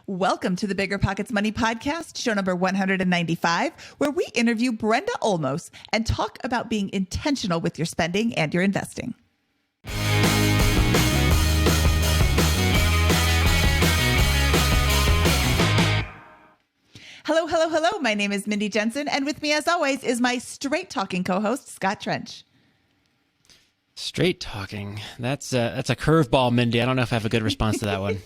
Welcome to the BiggerPockets Money Podcast, show number 195, where we interview Brenda Olmost and talk about being intentional with your spending and your investing. Hello, hello, hello. My name is Mindy Jensen, and with me, as always, is my straight-talking co-host, Scott Trench. Straight talking. That's a curveball, Mindy. I don't know if I have a good response to that one.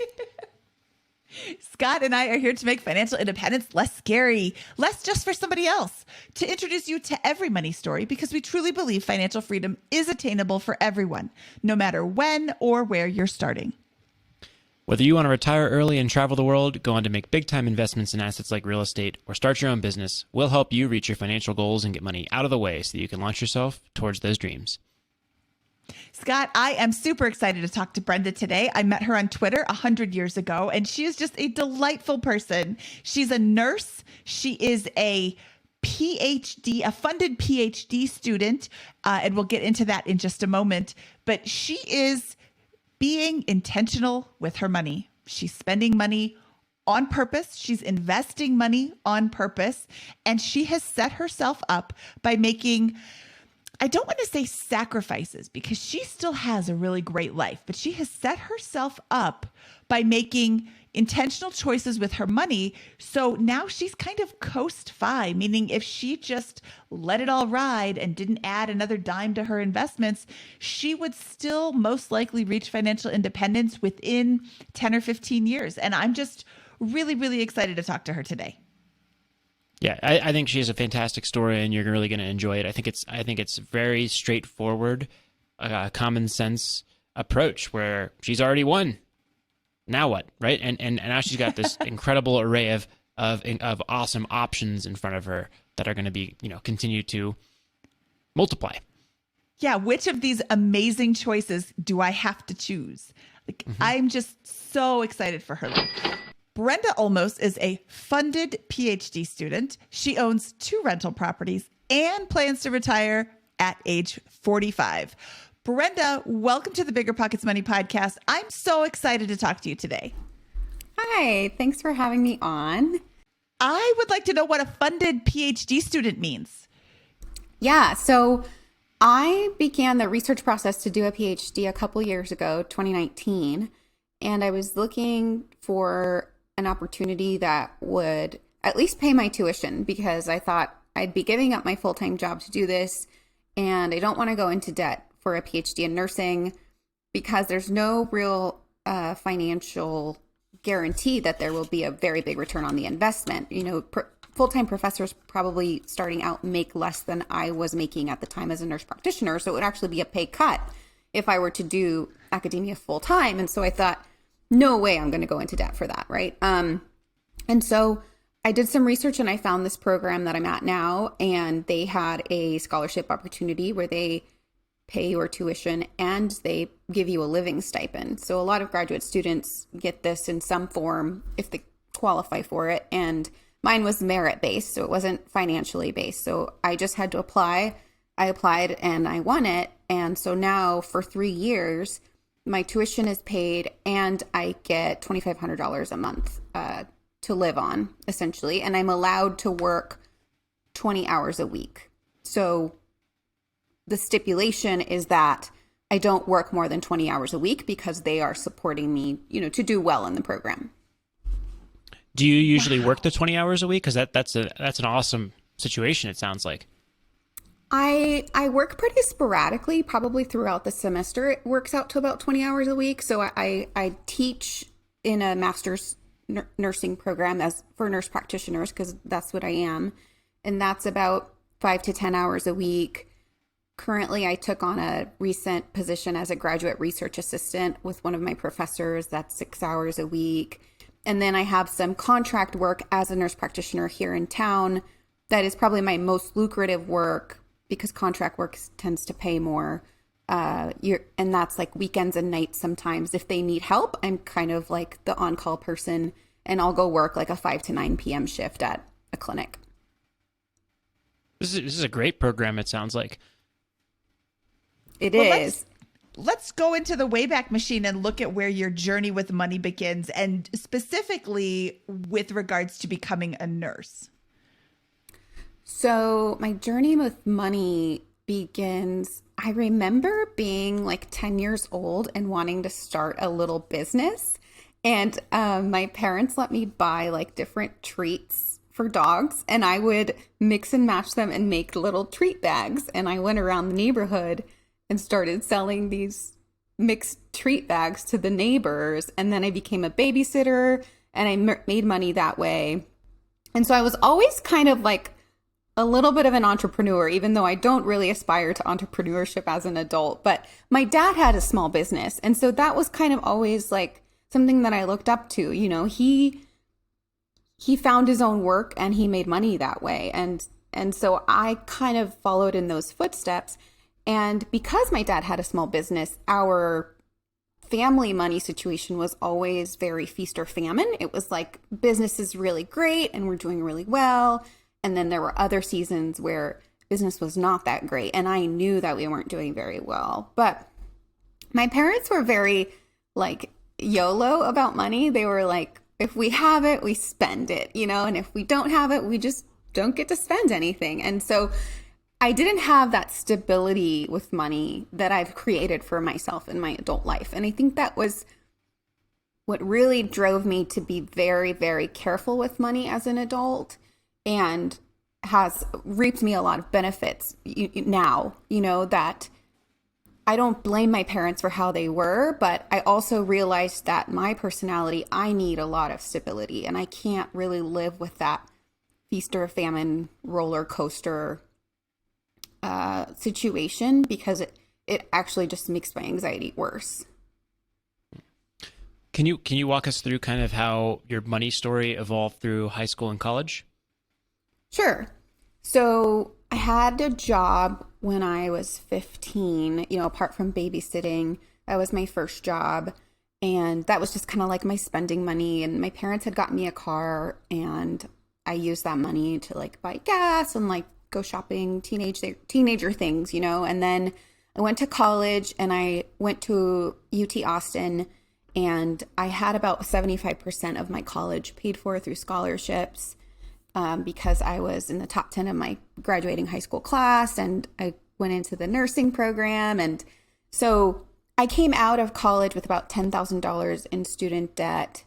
Scott and I are here to make financial independence less scary, less just for somebody else, to introduce you to every money story because we truly believe financial freedom is attainable for everyone, no matter when or where you're starting. Whether you want to retire early and travel the world, go on to make big-time investments in assets like real estate, or start your own business, we'll help you reach your financial goals and get money out of the way so that you can launch yourself towards those dreams. Scott, I am super excited to talk to Brenda today. I met her on Twitter 100 years ago, and she is just a delightful person. She's a nurse. She is a PhD, a funded PhD student, and we'll get into that in just a moment. But she is being intentional with her money. She's spending money on purpose. She's investing money on purpose, and she has set herself up by making, I don't want to say sacrifices because she still has a really great life, but she has set herself up by making intentional choices with her money. So now she's kind of coast-fi, meaning if she just let it all ride and didn't add another dime to her investments, she would still most likely reach financial independence within 10 or 15 years. And I'm just really, really excited to talk to her today. Yeah, I think she has a fantastic story, and you're really going to enjoy it. I think it's very straightforward, common sense approach where she's already won. Now what, right? And now she's got this incredible array of awesome options in front of her that are going to be, continue to multiply. Yeah, which of these amazing choices do I have to choose? I'm just so excited for her. Brenda Olmost is a funded PhD student. She owns 2 rental properties and plans to retire at age 45. Brenda, welcome to the BiggerPockets Money Podcast. I'm so excited to talk to you today. Hi, thanks for having me on. I would like to know what a funded PhD student means. Yeah, so I began the research process to do a PhD a couple years ago, 2019, and I was looking for an opportunity that would at least pay my tuition because I thought I'd be giving up my full-time job to do this, and I don't want to go into debt for a PhD in nursing because there's no real financial guarantee that there will be a very big return on the investment. Full-time professors probably starting out make less than I was making at the time as a nurse practitioner, so it would actually be a pay cut if I were to do academia full-time. And so I thought, no way I'm going to go into debt for that, right? And so I did some research and I found this program that I'm at now, and they had a scholarship opportunity where they pay your tuition and they give you a living stipend. So a lot of graduate students get this in some form if they qualify for it. And mine was merit-based, so it wasn't financially based. So I just had to apply. I applied and I won it. And so now for 3 years, my tuition is paid and I get $2,500 a month to live on, essentially. And I'm allowed to work 20 hours a week. So the stipulation is that I don't work more than 20 hours a week because they are supporting me, to do well in the program. Do you usually work the 20 hours a week? Because that's an awesome situation, it sounds like. I work pretty sporadically, probably throughout the semester. It works out to about 20 hours a week. So I teach in a master's nursing program for nurse practitioners because that's what I am. And that's about 5 to 10 hours a week. Currently, I took on a recent position as a graduate research assistant with one of my professors. That's 6 hours a week. And then I have some contract work as a nurse practitioner here in town. That is probably my most lucrative work because contract work tends to pay more. And that's like weekends and nights sometimes. If they need help, I'm kind of like the on-call person, and I'll go work like a 5 to 9 p.m. shift at a clinic. This is a great program, it sounds like. It is. let's go into the Wayback Machine and look at where your journey with money begins, and specifically with regards to becoming a nurse. So my journey with money begins, I remember being like 10 years old and wanting to start a little business. And my parents let me buy like different treats for dogs, and I would mix and match them and make little treat bags. And I went around the neighborhood and started selling these mixed treat bags to the neighbors. And then I became a babysitter, and I made money that way. And so I was always kind of like a little bit of an entrepreneur, even though I don't really aspire to entrepreneurship as an adult. But my dad had a small business. And so that was kind of always like something that I looked up to. You know, he found his own work and he made money that way. And so I kind of followed in those footsteps. And because my dad had a small business, our family money situation was always very feast or famine. It was like business is really great and we're doing really well. And then there were other seasons where business was not that great. And I knew that we weren't doing very well. But my parents were very like YOLO about money. They were like, if we have it, we spend it, you know, and if we don't have it, we just don't get to spend anything. And so I didn't have that stability with money that I've created for myself in my adult life. And I think that was what really drove me to be very, very careful with money as an adult, and has reaped me a lot of benefits now, you know, that I don't blame my parents for how they were, but I also realized that my personality, I need a lot of stability, and I can't really live with that feast or famine roller coaster situation, because it actually just makes my anxiety worse. Can you walk us through kind of how your money story evolved through high school and college? Sure. So I had a job when I was 15, you know, apart from babysitting. That was my first job. And that was just kind of like my spending money. And my parents had gotten me a car, and I used that money to like buy gas and like go shopping, teenager things, you know. And then I went to college, and I went to UT Austin, and I had about 75% of my college paid for through scholarships. Because I was in the top 10 of my graduating high school class, and I went into the nursing program. And so I came out of college with about $10,000 in student debt,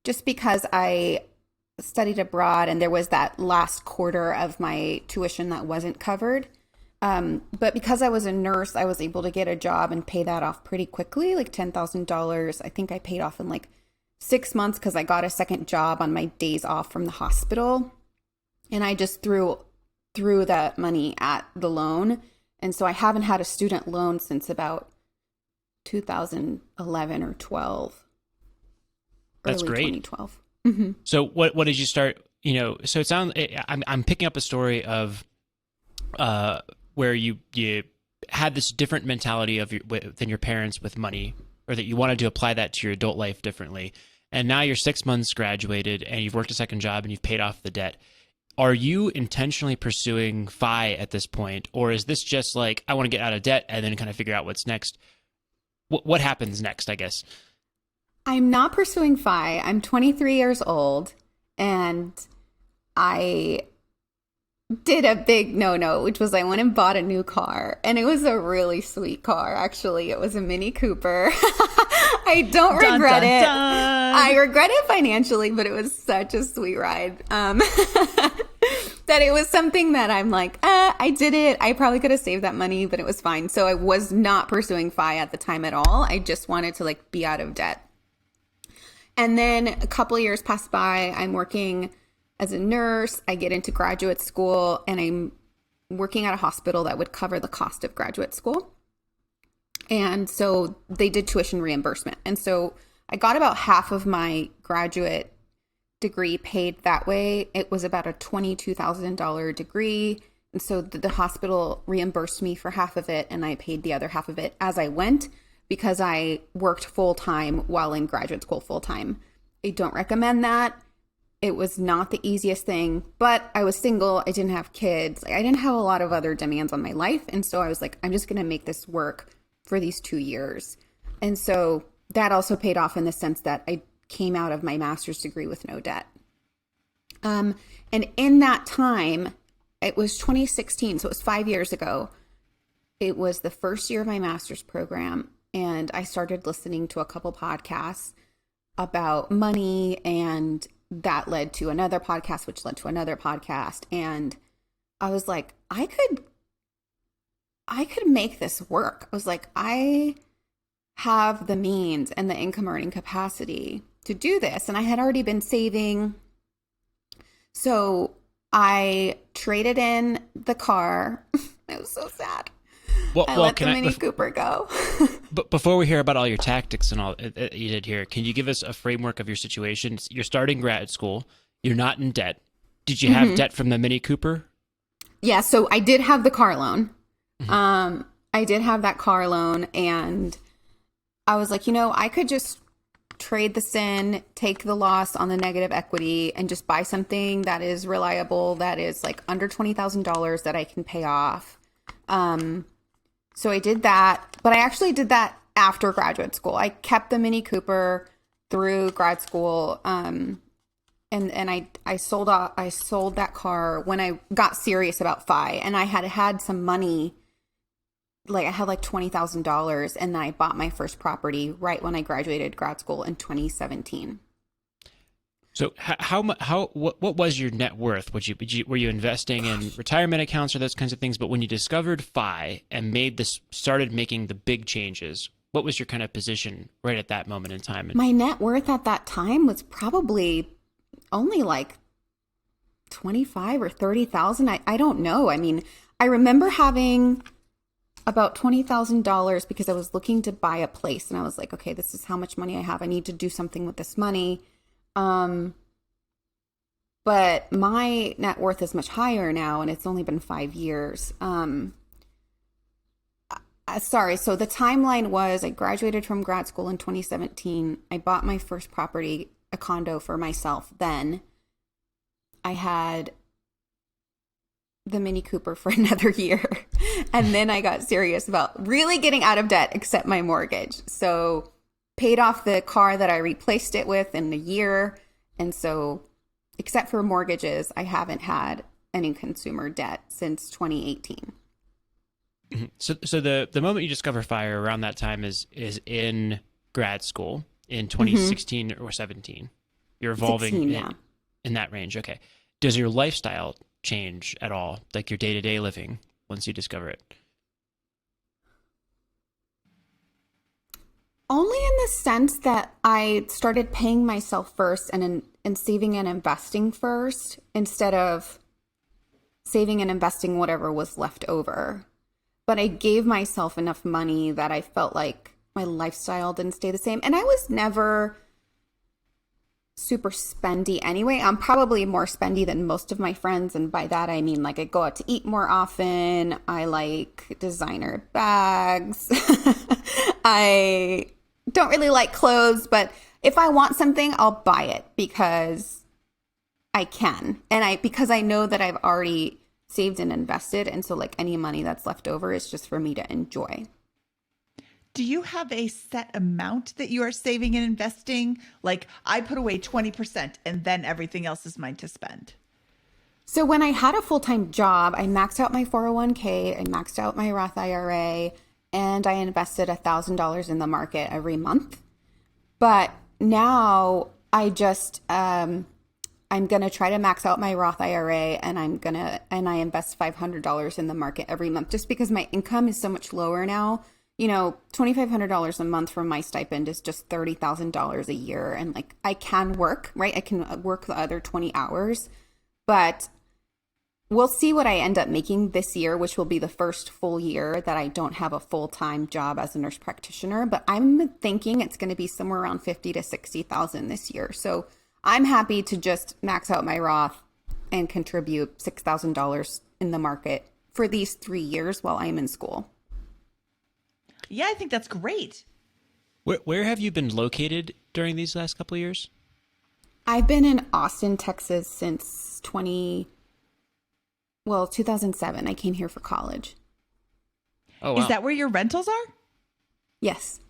just because I studied abroad and there was that last quarter of my tuition that wasn't covered. But because I was a nurse, I was able to get a job and pay that off pretty quickly, like $10,000. I think I paid off in like 6 months, because I got a second job on my days off from the hospital. And I just threw that money at the loan. And so I haven't had a student loan since about 2011 or 12. That's early great. 2012. Mm-hmm. So what did you start, you know, so it sounds, I'm picking up a story of where you had this different mentality than your parents with money, or that you wanted to apply that to your adult life differently. And now you're 6 months graduated, and you've worked a second job, and you've paid off the debt. Are you intentionally pursuing FI at this point? Or is this just like, I want to get out of debt and then kind of figure out what's next? What happens next, I guess? I'm not pursuing FI. I'm 23 years old, and I did a big no-no, which was I went and bought a new car. And it was a really sweet car, actually. It was a Mini Cooper. I don't regret it. I regret it financially, but it was such a sweet ride. That it was something that I'm like, I did it. I probably could have saved that money, but it was fine. So I was not pursuing FI at the time at all. I just wanted to like be out of debt. And then a couple of years pass by. I'm working as a nurse. I get into graduate school, and I'm working at a hospital that would cover the cost of graduate school. And so they did tuition reimbursement. And so I got about half of my graduate degree paid that way. It was about a $22,000 degree. And so the hospital reimbursed me for half of it, and I paid the other half of it as I went, because I worked full time while in graduate school full time. I don't recommend that. It was not the easiest thing, but I was single. I didn't have kids. I didn't have a lot of other demands on my life. And so I was like, I'm just going to make this work for these 2 years. And so that also paid off in the sense that I came out of my master's degree with no debt. And in that time, it was 2016, so it was 5 years ago. It was the first year of my master's program, and I started listening to a couple podcasts about money, and that led to another podcast, which led to another podcast. And I was like, I could make this work. I was like, I have the means and the income earning capacity to do this. And I had already been saving. So I traded in the car. It was so sad. I let the Mini Cooper go. But before we hear about all your tactics and all you did here, can you give us a framework of your situation? You're starting grad school. You're not in debt. Did you have debt from the Mini Cooper? Yeah, so I did have the car loan. I did have that car loan, and I was like, I could just trade this in, take the loss on the negative equity, and just buy something that is reliable, that is like under $20,000 that I can pay off. So I did that, but I actually did that after graduate school. I kept the Mini Cooper through grad school. And I sold that car when I got serious about FI, and I had some money. Like I had like $20,000, and then I bought my first property right when I graduated grad school in 2017. So what was your net worth? Were you investing in retirement accounts or those kinds of things? But when you discovered FI and started making the big changes, what was your kind of position right at that moment in time? My net worth at that time was probably only like 25 or 30,000. I don't know. I mean, I remember having about $20,000 because I was looking to buy a place, and I was like, okay, this is how much money I have. I need to do something with this money. But my net worth is much higher now, and it's only been 5 years. Sorry. So the timeline was I graduated from grad school in 2017. I bought my first property, a condo for myself. Then I had the Mini Cooper for another year. And then I got serious about really getting out of debt, except my mortgage. So paid off the car that I replaced it with in a year. And so except for mortgages, I haven't had any consumer debt since 2018. So the moment you discover FIRE around that time is in grad school in 2016 or 17. You're evolving 16, in that range. Okay. Does your lifestyle change at all, like your day-to-day living, once you discover it? Only in the sense that I started paying myself first and saving and investing first, instead of saving and investing whatever was left over. But I gave myself enough money that I felt like my lifestyle didn't stay the same. And I was never super spendy anyway. I'm probably more spendy than most of my friends. And by that, I mean, like, I go out to eat more often. I like designer bags. I don't really like clothes, but if I want something, I'll buy it because I can. And because I know that I've already saved and invested. And so like any money that's left over is just for me to enjoy. Do you have a set amount that you are saving and investing? Like, I put away 20% and then everything else is mine to spend. So when I had a full-time job, I maxed out my 401k, I maxed out my Roth IRA, and I invested $1,000 in the market every month. But now I just, I'm going to try to max out my Roth IRA, and I invest $500 in the market every month, just because my income is so much lower now. You know, $2,500 a month from my stipend is just $30,000 a year. And like, I can work, right? I can work the other 20 hours, but we'll see what I end up making this year, which will be the first full year that I don't have a full-time job as a nurse practitioner. But I'm thinking it's going to be somewhere around $50,000 to $60,000 this year. So I'm happy to just max out my Roth and contribute $6,000 in the market for these 3 years while I'm in school. Yeah, I think that's great. Where have you been located during these last couple of years? I've been in Austin, Texas since 2007. I came here for college. Oh, wow. Is that where your rentals are? Yes.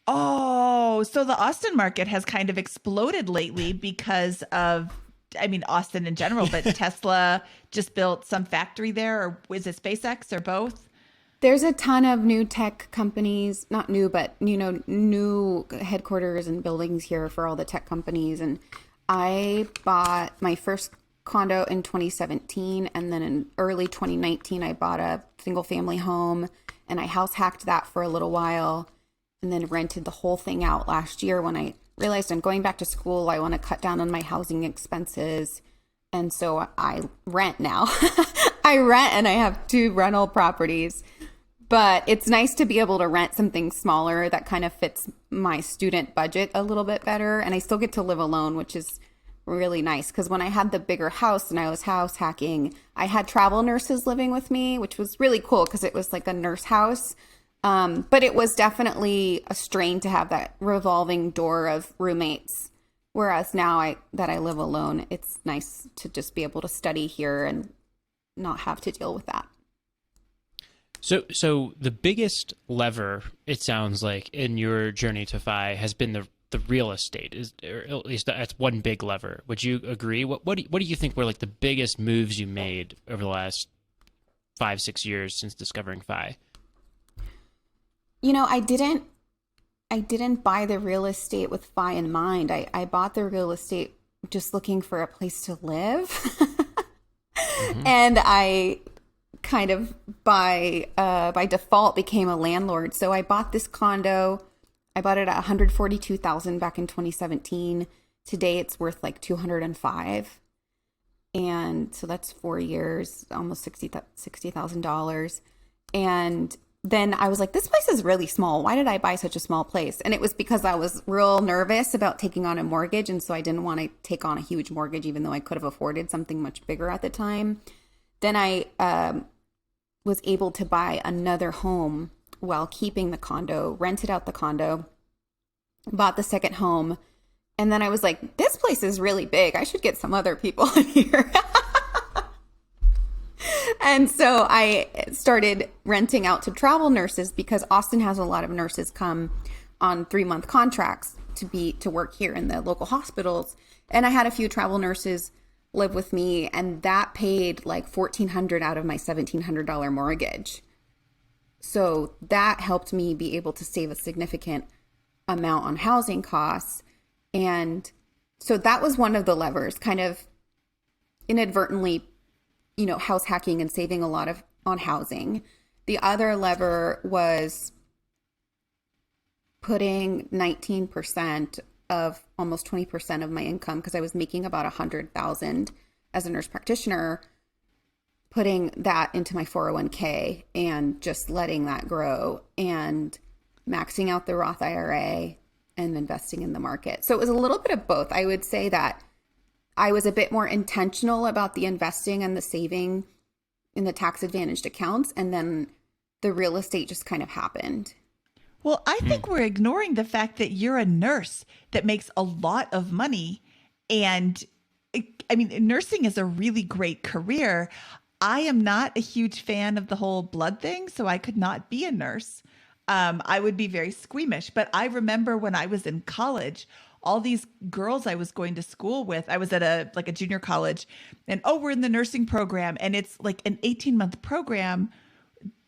Oh, so the Austin market has kind of exploded lately because of, I mean, Austin in general, but Tesla just built some factory there, or is it SpaceX or both? There's a ton of new tech companies, not new, but new headquarters and buildings here for all the tech companies. And I bought my first condo in 2017, and then in early 2019 I bought a single family home, and I house hacked that for a little while, and then rented the whole thing out last year when I realized I'm going back to school. I want to cut down on my housing expenses. And so I rent now. I rent, and I have 2 rental properties. But it's nice to be able to rent something smaller that kind of fits my student budget a little bit better. And I still get to live alone, which is really nice. Because when I had the bigger house and I was house hacking, I had travel nurses living with me, which was really cool because it was like a nurse house. But it was definitely a strain to have that revolving door of roommates. Whereas now that I live alone, it's nice to just be able to study here and not have to deal with that. So the biggest lever, it sounds like, in your journey to FI has been the real estate, or at least that's one big lever. Would you agree? What do you think were like the biggest moves you made over the last 5-6 years since discovering FI? I didn't buy the real estate with FI in mind. I bought the real estate just looking for a place to live. Mm-hmm. And I kind of by default became a landlord. So I bought this condo. I bought it at $142,000 back in 2017. Today it's worth like $205,000. And so that's 4 years, almost $60,000. And then I was like, this place is really small. Why did I buy such a small place? And it was because I was real nervous about taking on a mortgage. And so I didn't want to take on a huge mortgage, even though I could have afforded something much bigger at the time. Then I was able to buy another home while keeping the condo, rented out the condo, bought the second home. And then I was like, this place is really big. I should get some other people in here. And so I started renting out to travel nurses because Austin has a lot of nurses come on 3-month contracts to work here in the local hospitals. And I had a few travel nurses live with me, and that paid like $1,400 out of my $1,700 mortgage. So that helped me be able to save a significant amount on housing costs. And so that was one of the levers, kind of inadvertently, house hacking and saving a lot on housing. The other lever was putting 19% of almost 20% of my income, because I was making about $100,000 as a nurse practitioner, putting that into my 401k and just letting that grow and maxing out the Roth IRA and investing in the market. So it was a little bit of both. I would say that I was a bit more intentional about the investing and the saving in the tax advantaged accounts, and then the real estate just kind of happened. Well, I think we're ignoring the fact that you're a nurse that makes a lot of money. And I mean, nursing is a really great career. I am not a huge fan of the whole blood thing, so I could not be a nurse. I would be very squeamish. But I remember when I was in college, all these girls I was going to school with, I was at a junior college, and we're in the nursing program, and it's like an 18-month program.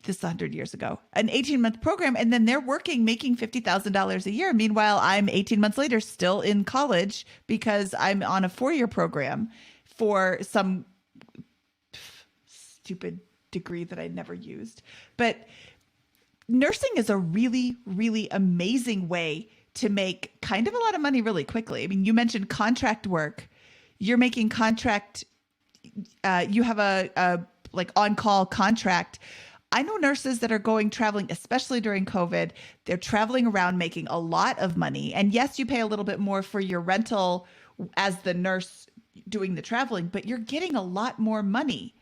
This is 100 years ago, an 18-month program. And then they're making $50,000 a year. Meanwhile, I'm 18 months later still in college because I'm on a 4-year program for some stupid degree that I never used. But nursing is a really, really amazing way to make kind of a lot of money really quickly. I mean, you mentioned contract work. You're making contract, you have a like on-call contract. I know nurses that are going traveling, especially during COVID. They're traveling around making a lot of money. And yes, you pay a little bit more for your rental as the nurse doing the traveling, but you're getting a lot more money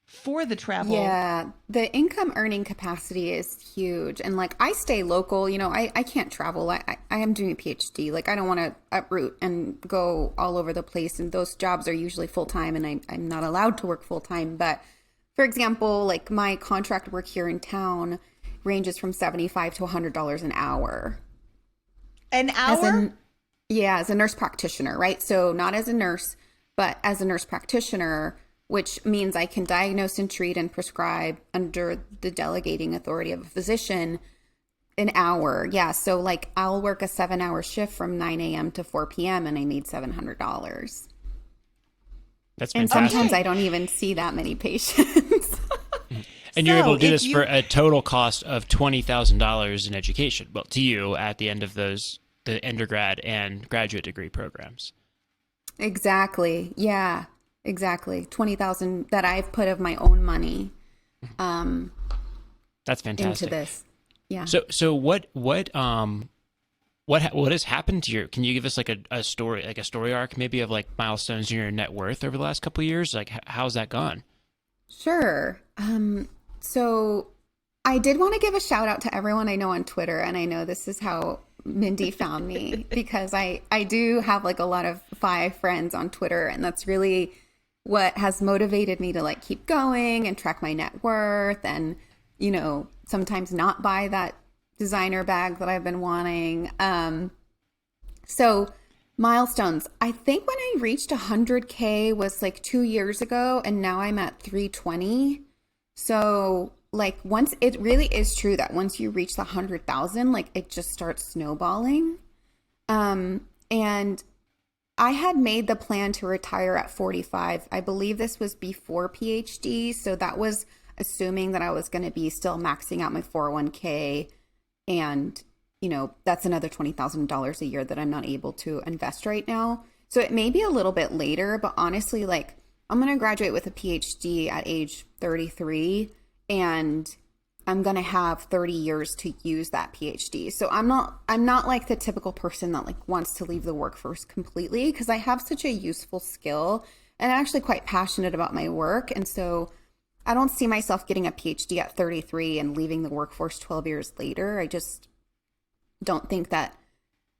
for the travel. Yeah, the income earning capacity is huge. And like, I stay local, I can't travel. I am doing a PhD. Like, I don't want to uproot and go all over the place. And those jobs are usually full-time, and I'm not allowed to work full-time. But for example, like my contract work here in town, ranges from $75 to $100 an hour. An hour? As a nurse practitioner, right? So not as a nurse, but as a nurse practitioner, which means I can diagnose and treat and prescribe under the delegating authority of a physician an hour. Yeah. So like I'll work a 7-hour shift from 9 a.m. to 4 p.m. and I need $700. That's and fantastic. sometimes I don't even see that many patients. And you're able to do this for a total cost of $20,000 in education. Well, to you at the end of the undergrad and graduate degree programs. Exactly. Yeah, exactly. 20,000 that I've put of my own money. That's fantastic. Into this. Yeah. So what has happened to your, can you give us like a story arc maybe of like milestones in your net worth over the last couple of years? Like how's that gone? Sure. So I did want to give a shout out to everyone I know on Twitter. And I know this is how Mindy found me because I do have like a lot of 5 friends on Twitter. And that's really what has motivated me to like keep going and track my net worth and, you know, sometimes not buy that designer bag that I've been wanting. So milestones, I think when I reached 100K was like 2 years ago and now I'm at 320. So like once it really is true that once you reach the 100,000, like it just starts snowballing. And I had made the plan to retire at 45. I believe this was before PhD. So that was assuming that I was going to be still maxing out my 401k. And, you know, that's another $20,000 a year that I'm not able to invest right now. So it may be a little bit later, but honestly, like I'm going to graduate with a PhD at age 33 and I'm going to have 30 years to use that PhD. So I'm not like the typical person that like wants to leave the workforce completely because I have such a useful skill and I'm actually quite passionate about my work. And so I don't see myself getting a PhD at 33 and leaving the workforce 12 years later. I just don't think that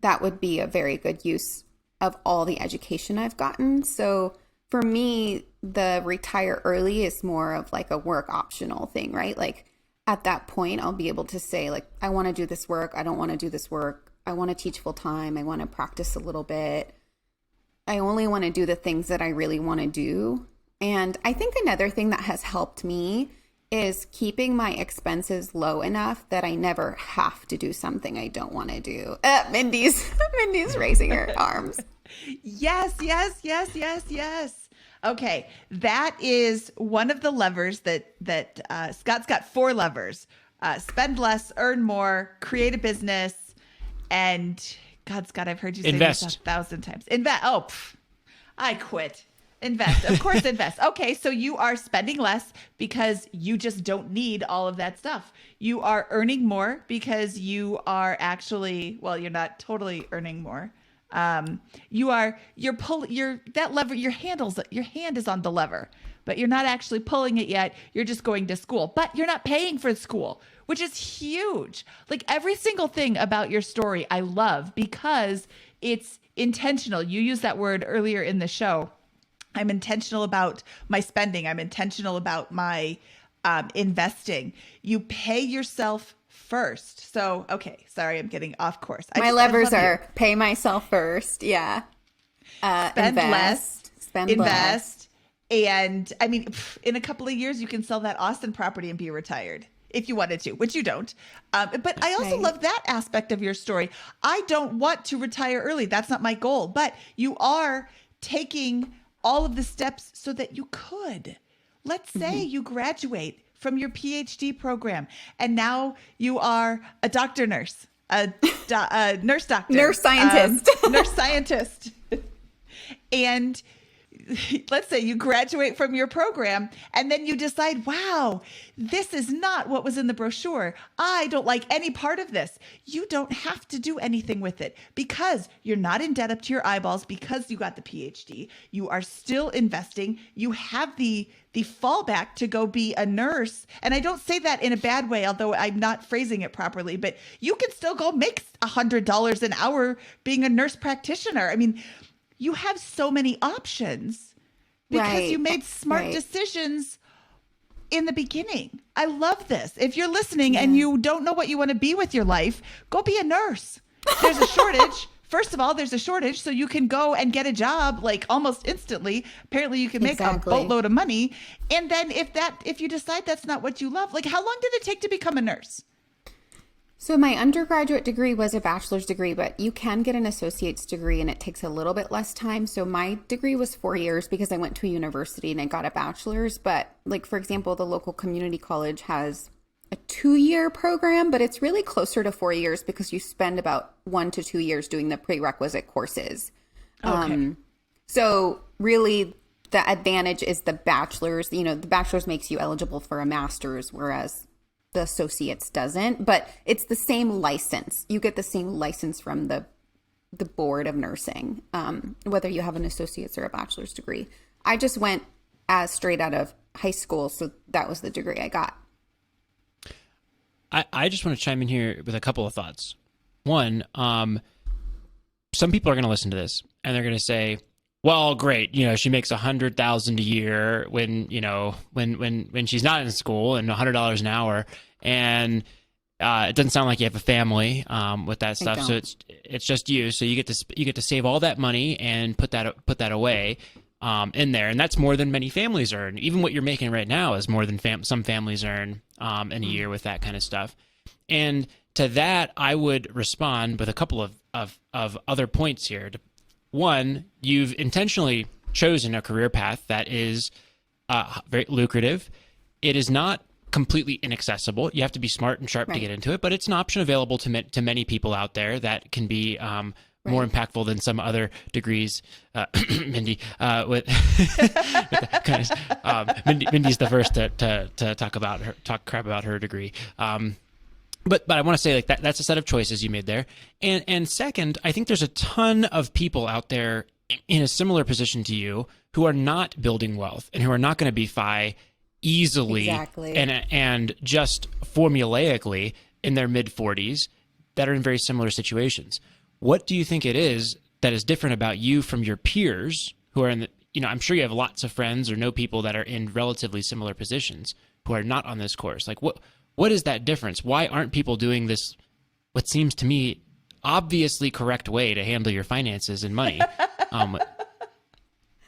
that would be a very good use of all the education I've gotten. So for me, the retire early is more of like a work optional thing, right? Like at that point, I'll be able to say like, I want to do this work. I don't want to do this work. I want to teach full time. I want to practice a little bit. I only want to do the things that I really want to do. And I think another thing that has helped me is keeping my expenses low enough that I never have to do something I don't want to do. Mindy's raising her arms. Yes. Okay, that is one of the levers that Scott's got 4 levers. Spend less, earn more, create a business, and God, Scott, I've heard you say Invest. this 1,000 times. Invest. Oh, I quit. Invest. Of course, invest. Okay, so you are spending less because you just don't need all of that stuff. You are earning more because you are actually, well, you're not totally earning more. That lever, your hand is on the lever, but you're not actually pulling it yet. You're just going to school, but you're not paying for school, which is huge. Like every single thing about your story, I love because it's intentional. You used that word earlier in the show. I'm intentional about my spending. I'm intentional about my investing. You pay yourself first. So, okay, sorry, I'm getting off course. My levers are pay myself first. Yeah. Spend less, spend invest. And I mean, in a couple of years, you can sell that Austin property and be retired if you wanted to, which you don't. But I also love that aspect of your story. I don't want to retire early. That's not my goal. But you are taking all of the steps so that you could. Let's say you graduate from your PhD program and now you are a doctor nurse, a nurse doctor. Nurse scientist. Nurse scientist. And let's say you graduate from your program and then you decide, wow, this is not what was in the brochure. I don't like any part of this. You don't have to do anything with it because you're not in debt up to your eyeballs because you got the PhD. You are still investing. You have the fallback to go be a nurse. And I don't say that in a bad way, although I'm not phrasing it properly, but you can still go make $100 an hour being a nurse practitioner. I mean, you have so many options because you made smart decisions in the beginning. I love this. If you're listening and you don't know what you want to be with your life, go be a nurse. There's a shortage. First of all, there's a shortage, so you can go and get a job like almost instantly. Apparently you can make a boatload of money. And then if you decide that's not what you love, like how long did it take to become a nurse? So my undergraduate degree was a bachelor's degree, but you can get an associate's degree and it takes a little bit less time. So my degree was 4 years because I went to a university and I got a bachelor's. But like, for example, the local community college has a 2-year program, but it's really closer to 4 years because you spend about 1 to 2 years doing the prerequisite courses. Okay. So really the advantage is the bachelor's. The bachelor's makes you eligible for a master's, whereas the associates doesn't, but it's the same license. You get the same license from the board of nursing, whether you have an associate's or a bachelor's degree. I just went as straight out of high school, so that was the degree I got. I just want to chime in here with a couple of thoughts. One, some people are going to listen to this and they're going to say, well, great, she makes $100,000 a year when she's not in school and $100 an hour, and it doesn't sound like you have a family with that stuff. So it's just you. So you get to save all that money and put that away in there, and that's more than many families earn. Even what you're making right now is more than some families earn in a year with that kind of stuff. And to that, I would respond with a couple of other points here. One, you've intentionally chosen a career path that is very lucrative. It is not completely inaccessible. You have to be smart and sharp to get into it, but it's an option available to many people out there that can be more impactful than some other degrees. Mindy, Mindy's the first to talk crap about her degree. But I want to say like that's a set of choices you made there. And second, I think there's a ton of people out there in a similar position to you who are not building wealth and who are not going to be FI easily and just formulaically in their mid-40s that are in very similar situations. What do you think it is that is different about you from your peers who are in the, I'm sure you have lots of friends or know people that are in relatively similar positions who are not on this course. Like what is that difference? Why aren't people doing this, what seems to me obviously correct way to handle your finances and money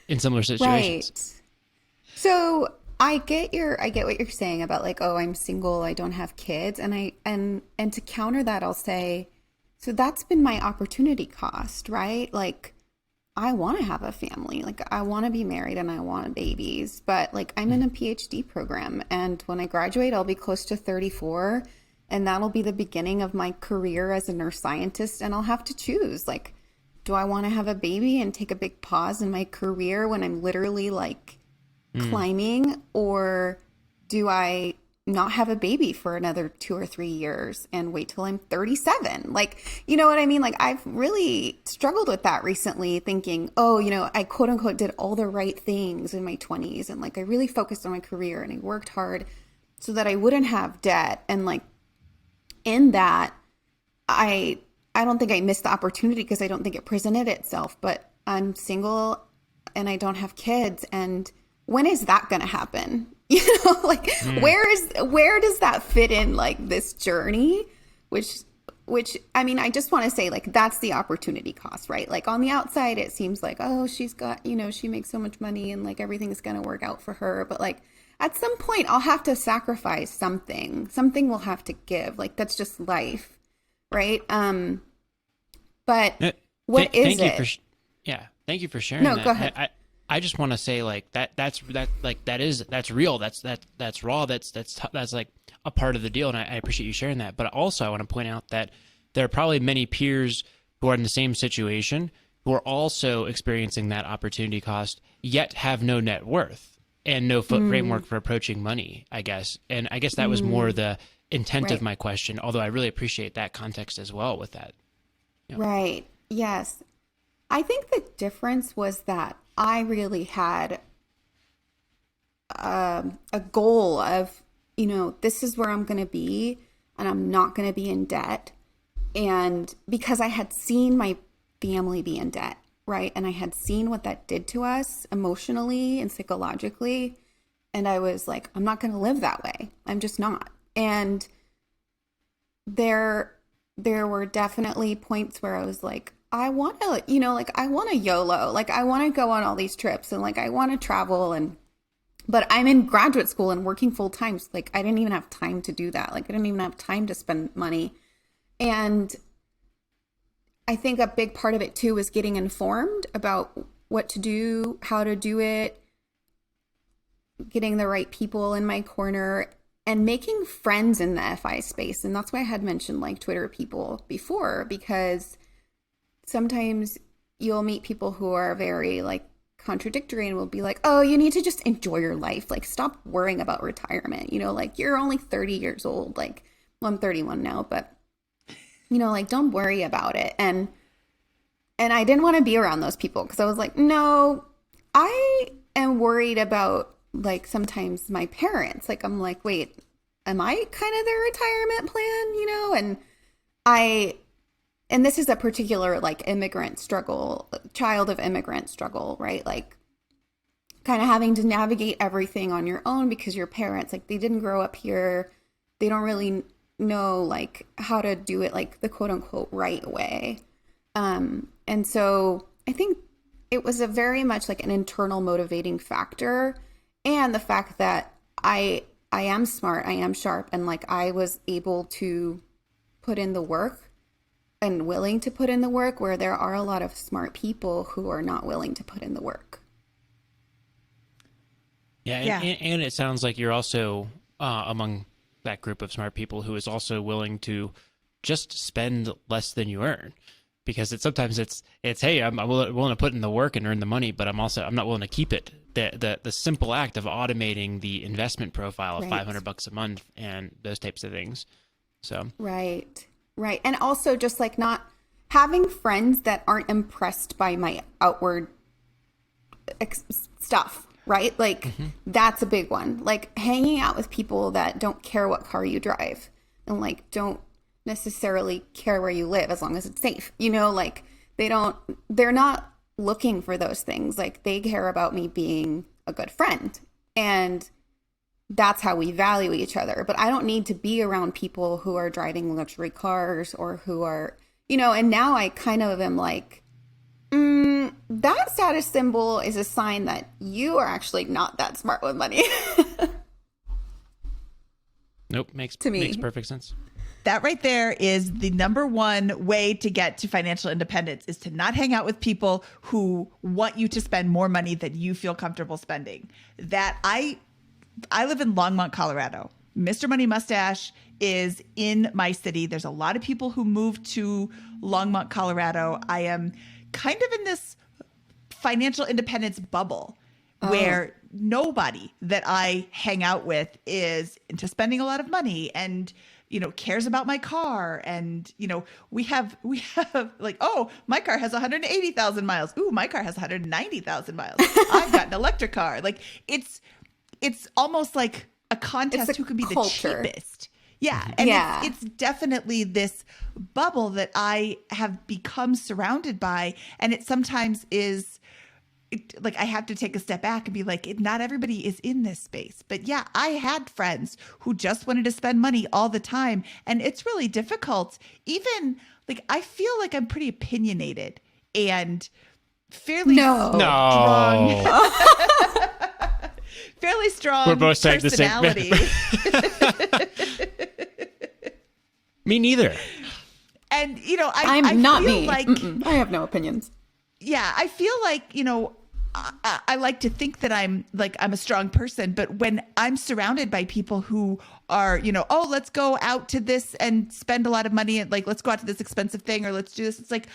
in similar situations? Right. So I get what you're saying about like, oh, I'm single, I don't have kids. And to counter that, I'll say, so that's been my opportunity cost, right? Like I want to have a family, like I want to be married and I want babies, but like I'm in a PhD program, and when I graduate, I'll be close to 34, and that'll be the beginning of my career as a nurse scientist. And I'll have to choose, like, do I want to have a baby and take a big pause in my career when I'm literally like climbing, or do I not have a baby for another 2 or 3 years and wait till I'm 37? Like, you know what I mean? Like I've really struggled with that recently, thinking, oh, I quote unquote did all the right things in my 20s. And like, I really focused on my career and I worked hard so that I wouldn't have debt. And like in that, I don't think I missed the opportunity because I don't think it presented itself, but I'm single and I don't have kids. And when is that going to happen? Like where does that fit in like this journey, which I mean, I just want to say like, that's the opportunity cost, right? Like on the outside, it seems like, oh, she's got, she makes so much money and like everything's going to work out for her. But like at some point I'll have to sacrifice something will have to give. Like that's just life. Right. But what is it? Thank you for sharing. No, that. Go ahead. I just want to say like that's real. That's raw. That's like a part of the deal. And I appreciate you sharing that. But also I want to point out that there are probably many peers who are in the same situation who are also experiencing that opportunity cost, yet have no net worth and no framework for approaching money, I guess. And I guess that was more the intent of my question, although I really appreciate that context as well with that. Right. Yes. I think the difference was that I really had a goal of, this is where I'm going to be and I'm not going to be in debt. And because I had seen my family be in debt, right? And I had seen what that did to us emotionally and psychologically. And I was like, I'm not going to live that way. I'm just not. And there were definitely points where I was like, I want to, like I want to YOLO, like I want to go on all these trips and like I want to travel but I'm in graduate school and working full time. So like I didn't even have time to do that. Like I didn't even have time to spend money. And I think a big part of it too was getting informed about what to do, how to do it, getting the right people in my corner, and making friends in the FI space. And that's why I had mentioned like Twitter people before, because sometimes you'll meet people who are very like contradictory and will be like, oh, you need to just enjoy your life. Like, stop worrying about retirement. Like you're only 30 years old. Like, well, I'm 31 now, but like, don't worry about it. And I didn't want to be around those people because I was like, no, I am worried about like sometimes my parents. Like, I'm like, wait, am I kind of their retirement plan? And this is a particular like immigrant struggle, child of immigrant struggle, right? Like kind of having to navigate everything on your own because your parents, like they didn't grow up here. They don't really know like how to do it like the quote unquote right way. And so I think it was a very much like an internal motivating factor, and the fact that I am smart, I am sharp, and like I was able to put in the work and willing to put in the work, where there are a lot of smart people who are not willing to put in the work. Yeah. And it sounds like you're also among that group of smart people who is also willing to just spend less than you earn. Because sometimes it's hey, I'm willing to put in the work and earn the money, but I'm not willing to keep it. The simple act of automating the investment profile of $500 a month and those types of things. So Right. And also just like not having friends that aren't impressed by my outward stuff, right? Like that's a big one. Like hanging out with people that don't care what car you drive and like don't necessarily care where you live as long as it's safe. Like they're not looking for those things. Like they care about me being a good friend. And that's how we value each other. But I don't need to be around people who are driving luxury cars or who are, and now I kind of am like, that status symbol is a sign that you are actually not that smart with money. Nope. Makes perfect sense. That right there is the number one way to get to financial independence, is to not hang out with people who want you to spend more money than you feel comfortable spending. That I live in Longmont, Colorado. Mr. Money Mustache is in my city. There's a lot of people who move to Longmont, Colorado. I am kind of in this financial independence bubble where nobody that I hang out with is into spending a lot of money and cares about my car. And, we have like, oh, my car has 180,000 miles. Ooh, my car has 190,000 miles. I've got an electric car. Like it's almost like a contest who can be culture. The cheapest. Yeah. And it's definitely this bubble that I have become surrounded by. And it sometimes is like, I have to take a step back and be like, not everybody is in this space. But yeah, I had friends who just wanted to spend money all the time. And it's really difficult. Even like, I feel like I'm pretty opinionated and fairly strong. Fairly strong. We're both saying the same. Me neither. And I'm not feel me. Like I have no opinions. Yeah, I feel like I like to think that I'm a strong person, but when I'm surrounded by people who are oh, let's go out to this and spend a lot of money, and like let's go out to this expensive thing, or let's do this, it's like,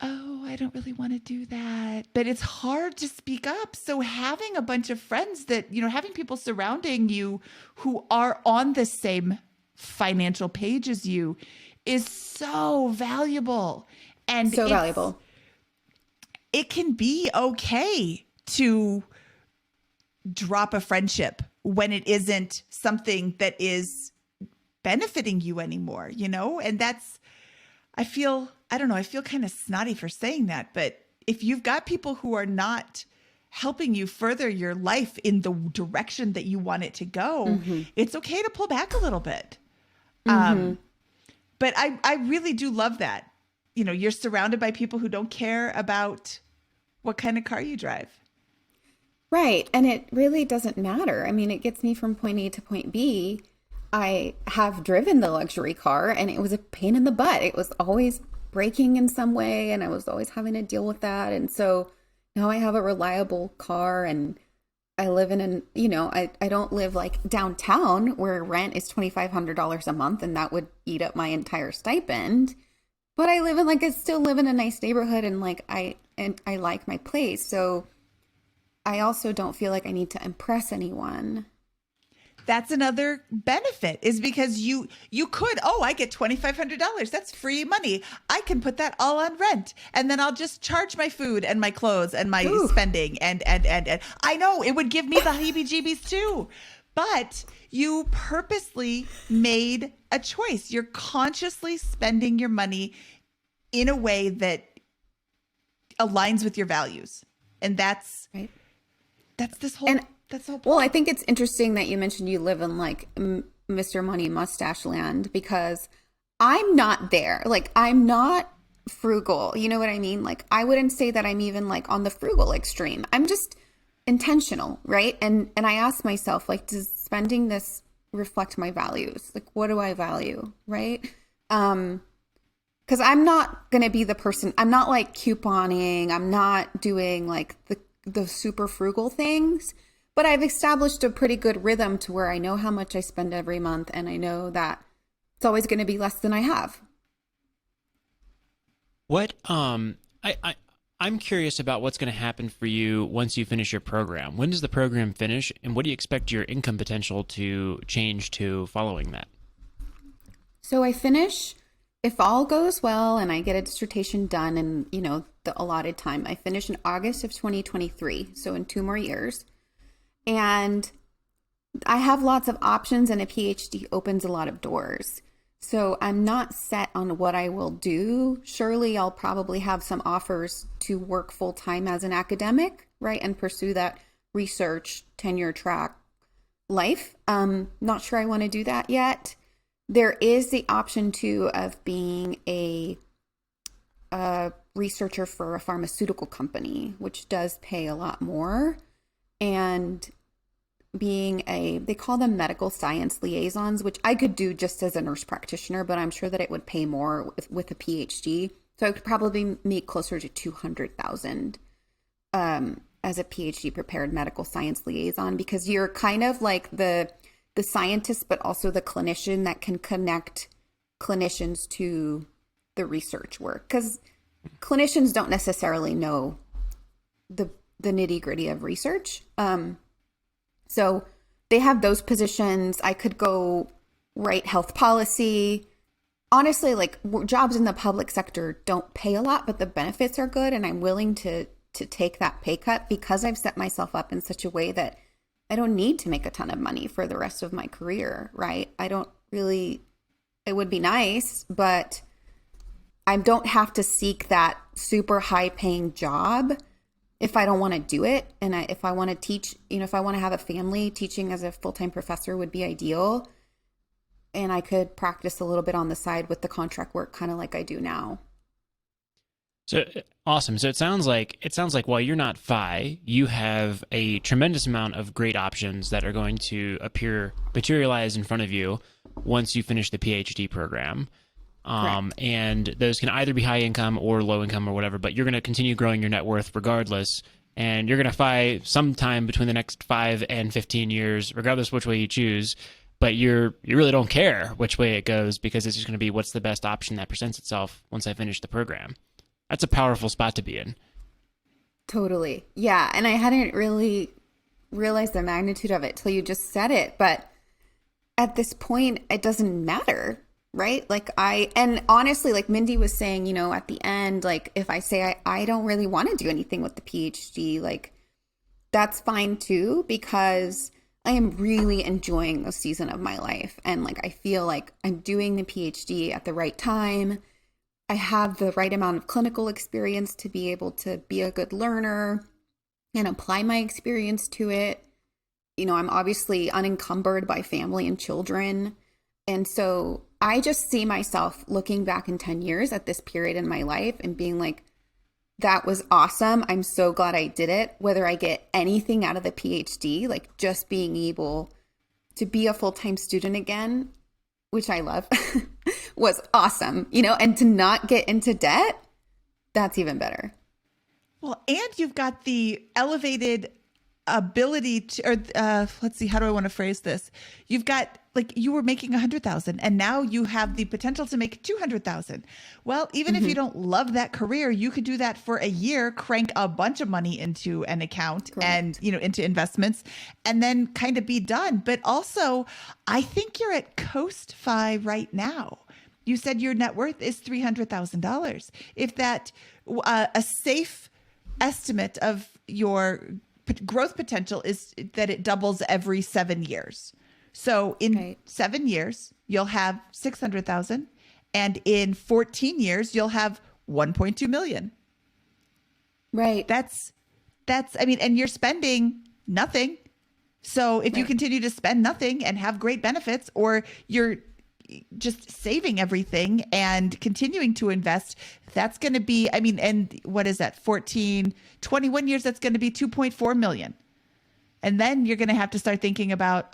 oh, I don't really want to do that. But it's hard to speak up. So having a bunch of friends that, having people surrounding you who are on the same financial page as you is so valuable. And so valuable. It can be okay to drop a friendship when it isn't something that is benefiting you anymore, And that's, I feel kind of snotty for saying that, but if you've got people who are not helping you further your life in the direction that you want it to go, it's okay to pull back a little bit. But I really do love that. You know, you're surrounded by people who don't care about what kind of car you drive. Right. And it really doesn't matter. I mean, it gets me from point A to point B. I have driven the luxury car and it was a pain in the butt. It was always breaking in some way and I was always having to deal with that. And so now I have a reliable car and I live in an, you know, I don't live like downtown where rent is $2,500 a month and that would eat up my entire stipend. But I live in like, I still live in a nice neighborhood and like I like my place. So I also don't feel like I need to impress anyone. That's another benefit, is because you could, I get $2,500. That's free money. I can put that all on rent, and then I'll just charge my food and my clothes and my spending. And I know it would give me the heebie-jeebies too, but you purposely made a choice. You're consciously spending your money in a way that aligns with your values, and that's right. That's this whole. And That's the whole point. Well, I think it's interesting that you mentioned you live in like Mr. Money Mustache land, because I'm not there. Like, I'm not frugal. You know what I mean? Like, I wouldn't say that I'm even like on the frugal extreme. I'm just intentional, right? And I ask myself, like, does spending this reflect my values? Like, what do I value, right? Because I'm not going to be the person, I'm not like couponing. I'm not doing like the super frugal things. But I've established a pretty good rhythm to where I know how much I spend every month, and I know that it's always going to be less than I have. What I'm curious about what's going to happen for you once you finish your program. When does the program finish, and what do you expect your income potential to change to following that? So I finish, if all goes well and I get a dissertation done in, you know, the allotted time, I finish in August of 2023, so in 2 more years. And I have lots of options, and a PhD opens a lot of doors. So I'm not set on what I will do. Surely I'll probably have some offers to work full time as an academic, right? And pursue that research tenure track life. Not sure I want to do that yet. There is the option too of being a researcher for a pharmaceutical company, which does pay a lot more. And being they call them medical science liaisons, which I could do just as a nurse practitioner, but I'm sure that it would pay more with a PhD. So I could probably make closer to 200,000 as a PhD prepared medical science liaison, because you're kind of like the scientist, but also the clinician that can connect clinicians to the research work. Because clinicians don't necessarily know the nitty gritty of research. So they have those positions. I could go write health policy. Honestly, like, jobs in the public sector don't pay a lot, but the benefits are good. And I'm willing to take that pay cut because I've set myself up in such a way that I don't need to make a ton of money for the rest of my career, right? I don't really, it would be nice, but I don't have to seek that super high paying job if I don't want to do it. And if I want to teach, you know, if I want to have a family, teaching as a full-time professor would be ideal. And I could practice a little bit on the side with the contract work, kind of like I do now. So awesome. So it sounds like while you're not FI, you have a tremendous amount of great options that are going to materialize in front of you once you finish the PhD program. And those can either be high income or low income or whatever, but you're going to continue growing your net worth regardless. And you're going to FI sometime between the next 5 and 15 years, regardless which way you choose. But you really don't care which way it goes, because it's just going to be what's the best option that presents itself once I finish the program. That's a powerful spot to be in. Totally. Yeah. And I hadn't really realized the magnitude of it till you just said it. But at this point, it doesn't matter. Right? Like and honestly, like Mindy was saying, you know, at the end, like if I say I don't really want to do anything with the PhD, like that's fine too, because I am really enjoying this season of my life. And like, I feel like I'm doing the PhD at the right time. I have the right amount of clinical experience to be able to be a good learner. and apply my experience to it. You know, I'm obviously unencumbered by family and children. And so I just see myself looking back in 10 years at this period in my life and being like, that was awesome. I'm so glad I did it. Whether I get anything out of the PhD, like just being able to be a full-time student again, which I love, was awesome, you know, and to not get into debt, that's even better. Well, and you've got the elevated ability to, or let's see, how do I want to phrase this? You've got, like, you were making 100,000 and now you have the potential to make 200,000. Well, even if you don't love that career, you could do that for a year, crank a bunch of money into an account and, you know, into investments, and then kind of be done. But also, I think you're at Coast Fi right now. You said your net worth is $300,000. If that, a safe estimate of your growth potential is that it doubles every 7 years. So in 7 years, you'll have 600,000, and in 14 years, you'll have 1.2 million. Right. That's, I mean, and you're spending nothing. So if you continue to spend nothing and have great benefits, or you're just saving everything and continuing to invest, that's going to be, I mean, and what is that? 21 years, that's going to be 2.4 million. And then you're going to have to start thinking about,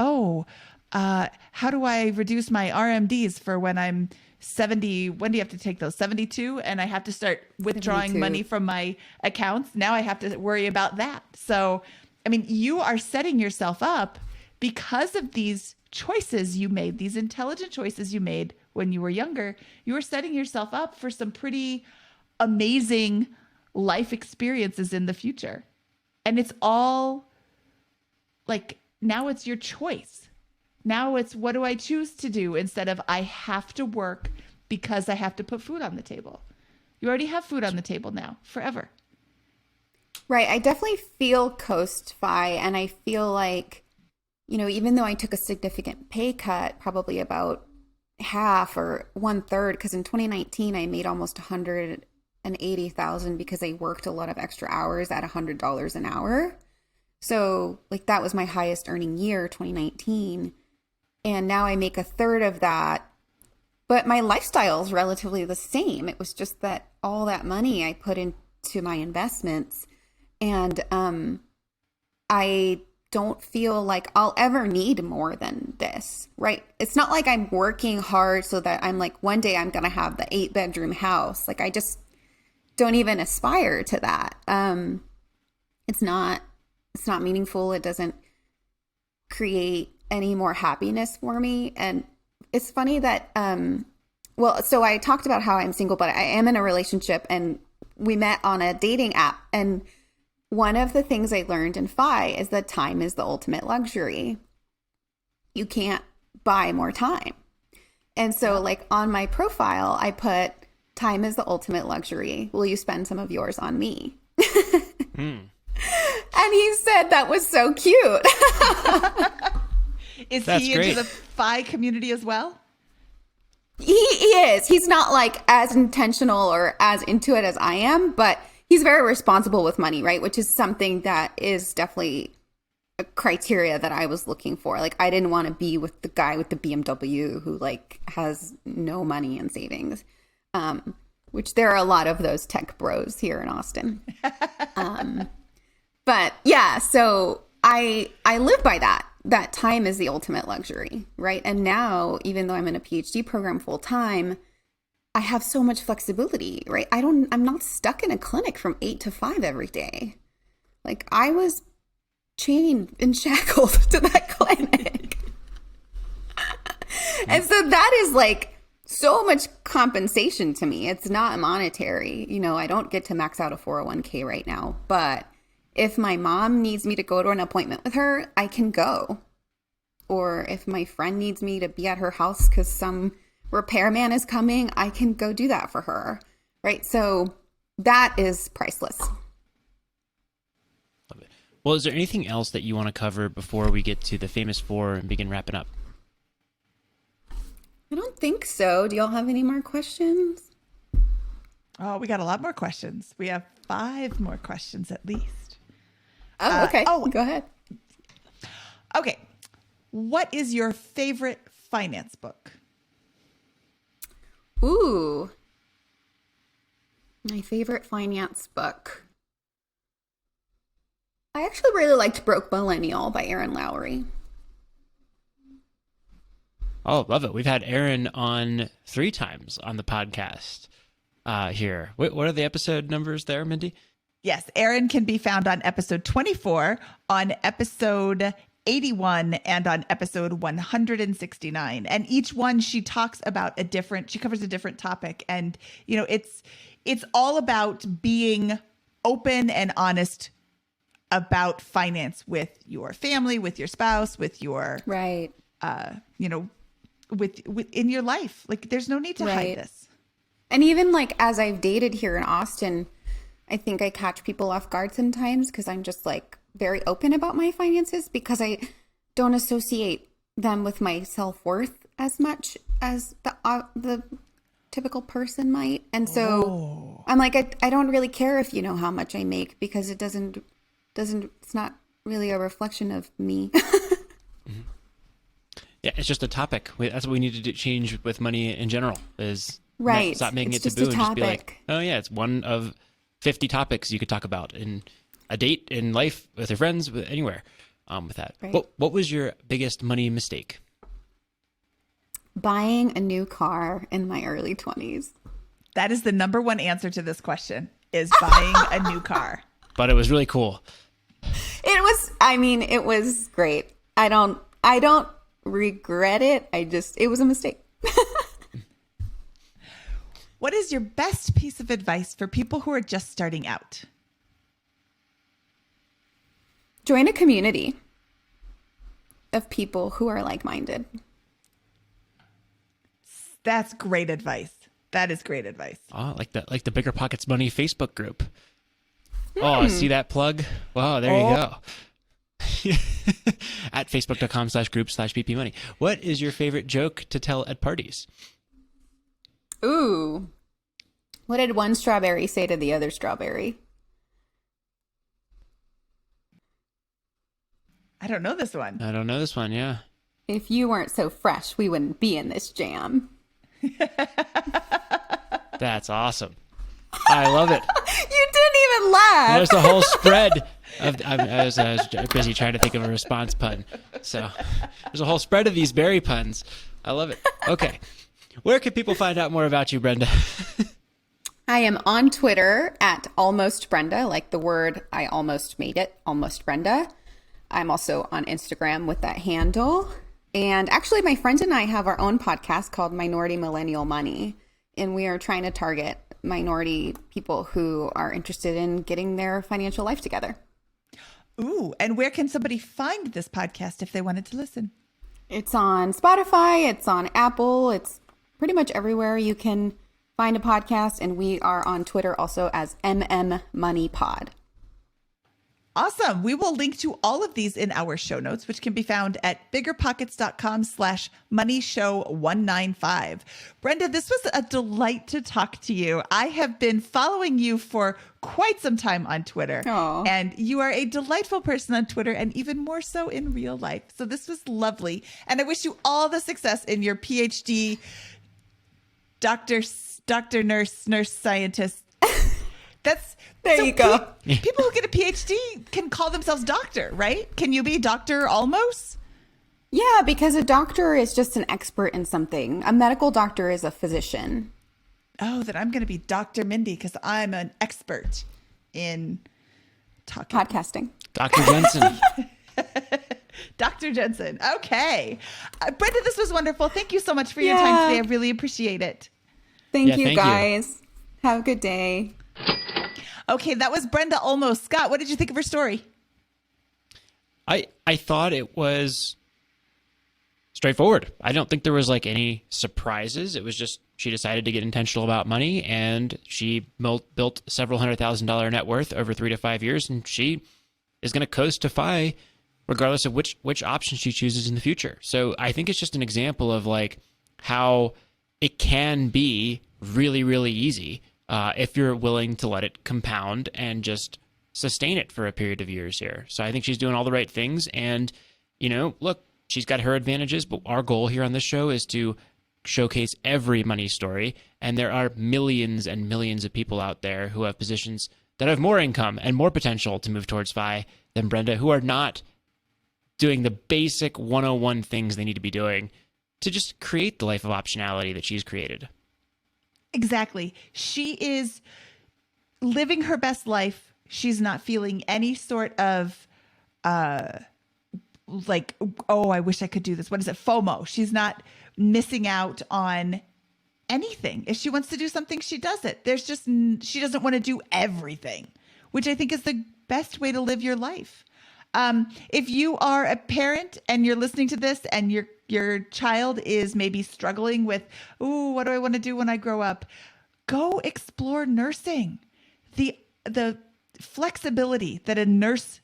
how do I reduce my RMDs for when I'm 70? When do you have to take those? 72? And I have to start withdrawing 72. money from my accounts. Now I have to worry about that. So, I mean, you are setting yourself up because of these choices you made, these intelligent choices you made when you were younger. You are setting yourself up for some pretty amazing life experiences in the future. And it's all like, now it's your choice. Now it's, what do I choose to do, instead of I have to work because I have to put food on the table. You already have food on the table now, forever. Right. I definitely feel Coast Fi, and I feel like, you know, even though I took a significant pay cut, probably about half or 1/3, because in 2019 I made almost 180,000 because I worked a lot of extra hours at $100 an hour. So like that was my highest earning year, 2019. And now I make 1/3 of that, but my lifestyle is relatively the same. It was just that all that money I put into my investments, and I don't feel like I'll ever need more than this, right? It's not like I'm working hard so that I'm like, one day I'm going to have the 8-bedroom house. Like, I just don't even aspire to that. It's not meaningful. It doesn't create any more happiness for me. And it's funny that, so I talked about how I'm single, but I am in a relationship, and we met on a dating app. And one of the things I learned in Phi is that time is the ultimate luxury. You can't buy more time. And so like on my profile, I put, time is the ultimate luxury. Will you spend some of yours on me? And he said that was so cute. That's he great. Into the Phi community as well? He is. He's not like as intentional or as into it as I am, but he's very responsible with money, right? Which is something that is definitely a criteria that I was looking for. Like, I didn't want to be with the guy with the BMW who like has no money in savings, which there are a lot of those tech bros here in Austin. But yeah, so I live by that time is the ultimate luxury, right? And now, even though I'm in a PhD program full time, I have so much flexibility, right? I'm not stuck in a clinic from 8 to 5 every day. Like, I was chained and shackled to that clinic. And so that is like so much compensation to me. It's not monetary. You know, I don't get to max out a 401k right now, but if my mom needs me to go to an appointment with her, I can go. Or if my friend needs me to be at her house because some repairman is coming, I can go do that for her, right? So that is priceless. Love it. Well, is there anything else that you want to cover before we get to the famous four and begin wrapping up? I don't think so. Do y'all have any more questions? Oh, we got a lot more questions. We have 5 more questions at least. Oh, okay. Oh, Go ahead. okay. What is your favorite finance book? Ooh. My favorite finance book. I actually really liked Broke Millennial by Erin Lowry. Oh, love it. We've had Aaron on 3 times on the podcast here. What are the episode numbers there, Mindy? Yes, Erin can be found on episode 24, on episode 81, and on episode 169. And each one she talks about she covers a different topic. And, it's all about being open and honest about finance with your family, with your spouse, with your, Right. with in your life. Like, there's no need to hide this. And even like as I've dated here in Austin, I think I catch people off guard sometimes because I'm just like very open about my finances because I don't associate them with my self-worth as much as the typical person might. And so I'm like, I don't really care if you know how much I make because it's not really a reflection of me. Yeah, it's just a topic. That's what we need to change with money in general is Right. stop making It's it just taboo a and just be like, topic. oh yeah, it's one of 50 topics you could talk about in a date, in life, with your friends, with anywhere with that. Right. What was your biggest money mistake? Buying a new car in my early 20s. That is the number one answer to this question, is buying a new car. But it was really cool. It was great. I don't regret it. It was a mistake. What is your best piece of advice for people who are just starting out? Join a community of people who are like-minded. That's great advice. That is great advice. Oh, like the BiggerPockets Money Facebook group. Oh, see that plug? Wow, there you go. At facebook.com/group/ppmoney. What is your favorite joke to tell at parties? Ooh. What did one strawberry say to the other strawberry? I don't know this one. I don't know this one, yeah. If you weren't so fresh, we wouldn't be in this jam. That's awesome. I love it. You didn't even laugh. There's a whole spread of. I was busy trying to think of a response pun. So there's a whole spread of these berry puns. I love it. Okay. Where can people find out more about you, Brenda? I am on Twitter at almost Brenda, like the word I almost made it, almost Brenda. I'm also on Instagram with that handle. And actually, my friend and I have our own podcast called Minority Millennial Money. And we are trying to target minority people who are interested in getting their financial life together. Ooh, and where can somebody find this podcast if they wanted to listen? It's on Spotify, it's on Apple, it's pretty much everywhere you can find a podcast. And we are on Twitter also as MMMoneyPod. Awesome. We will link to all of these in our show notes, which can be found at biggerpockets.com/moneyshow195. Brenda, this was a delight to talk to you. I have been following you for quite some time on Twitter. Aw. And you are a delightful person on Twitter and even more so in real life. So this was lovely. And I wish you all the success in your PhD, doctor, nurse, scientist. There you go. People who get a PhD can call themselves doctor, right? Can you be Dr. Olmost? Yeah, because a doctor is just an expert in something. A medical doctor is a physician. Oh, then I'm going to be Dr. Mindy because I'm an expert in talking. Podcasting. Dr. Jensen. Dr. Jensen. Okay. Brenda, this was wonderful. Thank you so much for your time today. I really appreciate it. Thank Yeah, you, thank you. guys. Have a good day. Okay, that was Brenda Olmost. Scott, what did you think of her story? I thought it was straightforward. I don't think there was like any surprises. It was just she decided to get intentional about money, and she built several $100,000 net worth over 3 to 5 years, and she is going to coast to FI regardless of which option she chooses in the future. So I think it's just an example of like how it can be really, really easy if you're willing to let it compound and just sustain it for a period of years here. So I think she's doing all the right things. And, look, she's got her advantages, but our goal here on this show is to showcase every money story. And there are millions and millions of people out there who have positions that have more income and more potential to move towards FI than Brenda, who are not doing the basic 101 things they need to be doing to just create the life of optionality that she's created. Exactly. She is living her best life. She's not feeling any sort of like, oh, I wish I could do this. What is it? FOMO. She's not missing out on anything. If she wants to do something, she does it. She doesn't want to do everything, which I think is the best way to live your life. If you are a parent and you're listening to this and your child is maybe struggling with, ooh, what do I want to do when I grow up? Go explore nursing. The flexibility that a nurse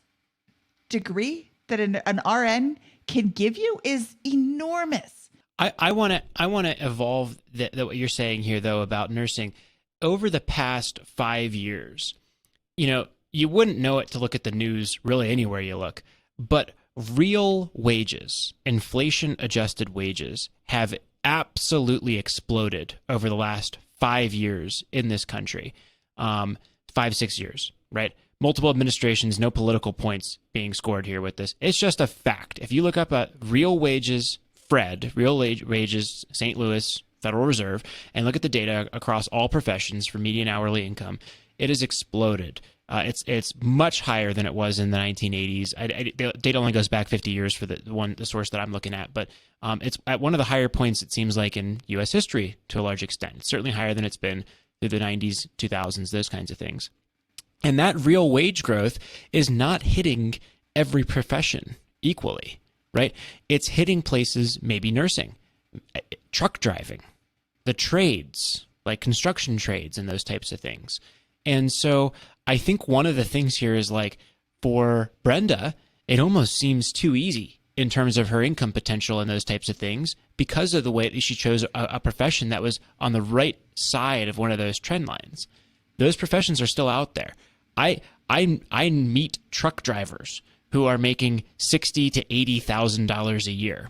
degree, that an RN can give you is enormous. I want to evolve what you're saying here, though, about nursing. Over the past 5 years, you wouldn't know it to look at the news really anywhere you look, but real wages, inflation-adjusted wages, have absolutely exploded over the last 5 years in this country. 5-6 years, right? Multiple administrations, no political points being scored here with this. It's just a fact. If you look up real wages, real wages, St. Louis Federal Reserve, and look at the data across all professions for median hourly income, it has exploded. It's much higher than it was in the 1980s. The data only goes back 50 years for the source that I'm looking at, but it's at one of the higher points, it seems like, in U.S. history to a large extent. It's certainly higher than it's been through the 90s, 2000s, those kinds of things. And that real wage growth is not hitting every profession equally, right? It's hitting places, maybe nursing, truck driving, the trades, like construction trades and those types of things. And so I think one of the things here is, like, for Brenda, it almost seems too easy in terms of her income potential and those types of things because of the way that she chose a profession that was on the right side of one of those trend lines. Those professions are still out there. I meet truck drivers who are making $60,000 to $80,000 a year.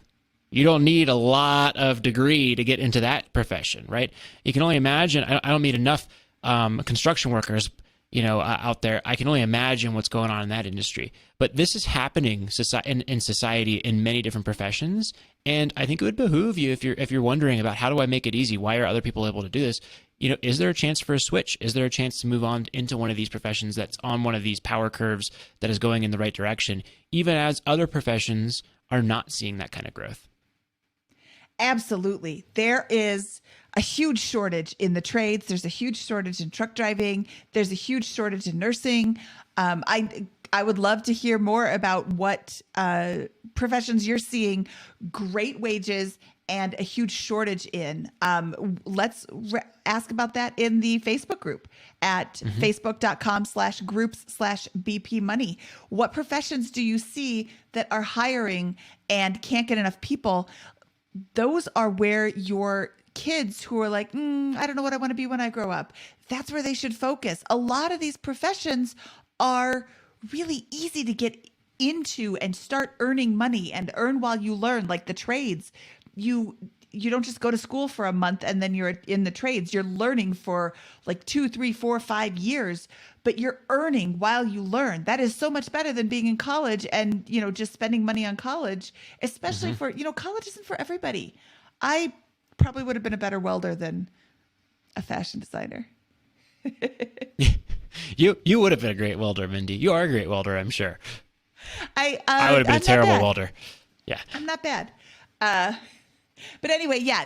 You don't need a lot of degree to get into that profession, right? You can only imagine. I don't meet enough construction workers, out there. I can only imagine what's going on in that industry. But this is happening in society in many different professions, and I think it would behoove you, if you're wondering about how do I make it easy, why are other people able to do this? Is there a chance for a switch? Is there a chance to move on into one of these professions that's on one of these power curves that is going in the right direction, even as other professions are not seeing that kind of growth? Absolutely. There is a huge shortage in the trades. There's a huge shortage in truck driving. There's a huge shortage in nursing. I would love to hear more about what professions you're seeing great wages and a huge shortage in. Let's ask about that in the Facebook group at facebook.com/groups/BP Money. What professions do you see that are hiring and can't get enough people? Those are where your kids who are like, I don't know what I want to be when I grow up, that's where they should focus. A lot of these professions are really easy to get into and start earning money and earn while you learn, like the trades. You don't just go to school for a month and then you're in the trades. You're learning for like 2, 3, 4, 5 years, but you're earning while you learn. That is so much better than being in college and, just spending money on college, especially for, college isn't for everybody. I probably would have been a better welder than a fashion designer. You would have been a great welder, Mindy. You are a great welder, I'm sure. I would have been a terrible welder. Yeah. I'm not bad. But anyway, yeah,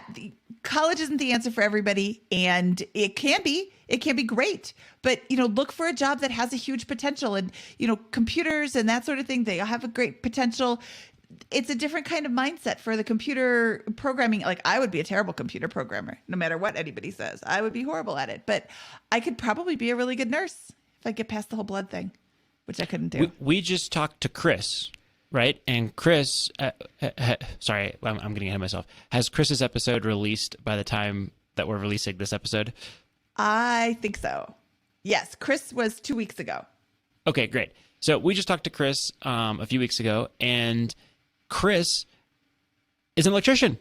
college isn't the answer for everybody, and it can be great, but look for a job that has a huge potential, and computers and that sort of thing, they have a great potential. It's a different kind of mindset for the computer programming. Like, I would be a terrible computer programmer, no matter what anybody says. I would be horrible at it, but I could probably be a really good nurse if I get past the whole blood thing, which I couldn't do. We just talked to Chris, right? And Chris, sorry, I'm getting ahead of myself. Has Chris's episode released by the time that we're releasing this episode? I think so. Yes, Chris was 2 weeks ago. Okay, great. So we just talked to Chris a few weeks ago, and Chris is an electrician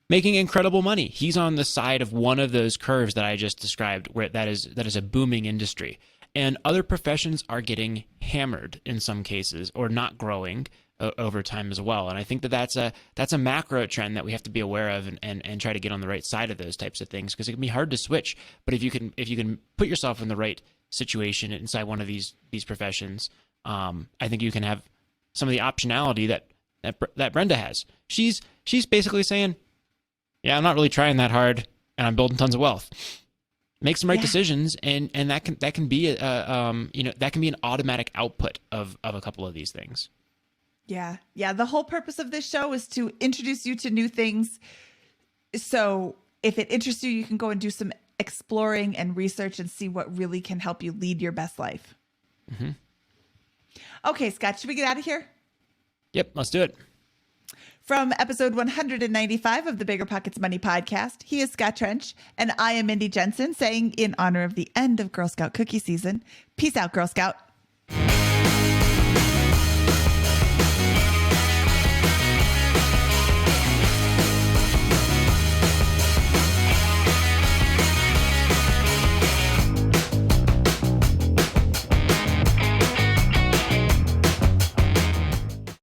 making incredible money. He's on the side of one of those curves that I just described, where that is a booming industry. And other professions are getting hammered in some cases, or not growing over time as well. And I think that's a macro trend that we have to be aware of and try to get on the right side of those types of things, because it can be hard to switch. But if you can put yourself in the right situation inside one of these professions, I think you can have some of the optionality that Brenda has. She's basically saying, yeah, I'm not really trying that hard, and I'm building tons of wealth. Make some right decisions, and that can be that can be an automatic output of a couple of these things. Yeah. The whole purpose of this show is to introduce you to new things. So if it interests you, you can go and do some exploring and research and see what really can help you lead your best life. Mm-hmm. Okay, Scott, should we get out of here? Yep, let's do it. From episode 195 of the BiggerPockets Money Podcast, he is Scott Trench, and I am Mindy Jensen, saying in honor of the end of Girl Scout cookie season, peace out, Girl Scout.